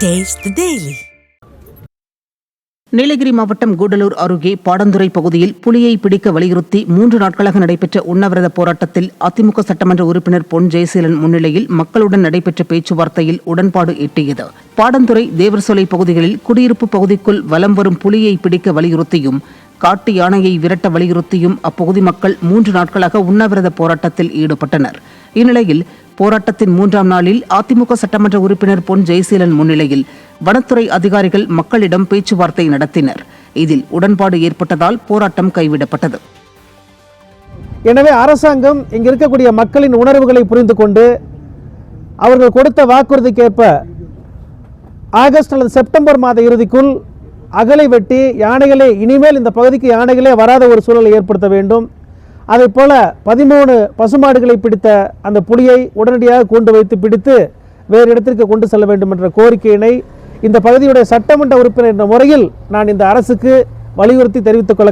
Taste the Daily. Nilgiri மாவட்டம் கூடலூர் அருகே பாடந்துறை பகுதியில் புலியை பிடிக்க வலியுறுத்தி 3 நாட்களாக நடைபெற்ற உண்ணாவிரத போராட்டத்தில் அதிமுக சட்டமன்ற உறுப்பினர் பொன் ஜெயசீலன் முன்னிலையில் மக்களுடன் நடைபெற்ற பேச்சுவார்த்தையில் உடன்பாடு எட்டியது. பாடந்துறை தேவர்சோலை பகுதிகளில் குடியிருப்பு பகுதிக்குள் வலம் வரும் புலியை பிடிக்க வலியுறுத்தியும் காட்டு யானையை விரட்ட வலியுறுத்தியும் அப்பகுதி மக்கள் 3 நாட்களாக உண்ணாவிரத போராட்டத்தில் ஈடுபட்டனர். இந்நிலையில் போராட்டத்தின் 3ஆம் நாளில் அதிமுக சட்டமன்ற உறுப்பினர் பொன் ஜெயசீலன் முன்னிலையில் வனத்துறை அதிகாரிகள் மக்களிடம் பேச்சுவார்த்தை நடத்தினர். இதில் உடன்பாடு ஏற்பட்டதால் போராட்டம் கைவிடப்பட்டது. எனவே அரசாங்கம் இங்கு இருக்கக்கூடிய மக்களின் உணர்வுகளை புரிந்து கொண்டு அவர்கள் கொடுத்த வாக்குறுதிக்கேற்ப ஆகஸ்ட் அல்லது செப்டம்பர் மாத இறுதிக்குள் அகலை வெட்டி யானைகளே இனிமேல் இந்த பகுதிக்கு யானைகளே வராத ஒரு சூழலை ஏற்படுத்த வேண்டும். அதை போல 13 பசுமாடுகளை பிடித்த அந்த புலியை உடனடியாக கூண்டு வைத்து பிடித்து வேறு இடத்திற்கு கொண்டு செல்ல வேண்டும் என்ற கோரிக்கையினை இந்த பகுதியுடைய சட்டமன்ற உறுப்பினர் என்ற முறையில் நான் இந்த அரசுக்கு வலியுறுத்தி தெரிவித்துக் கொள்ள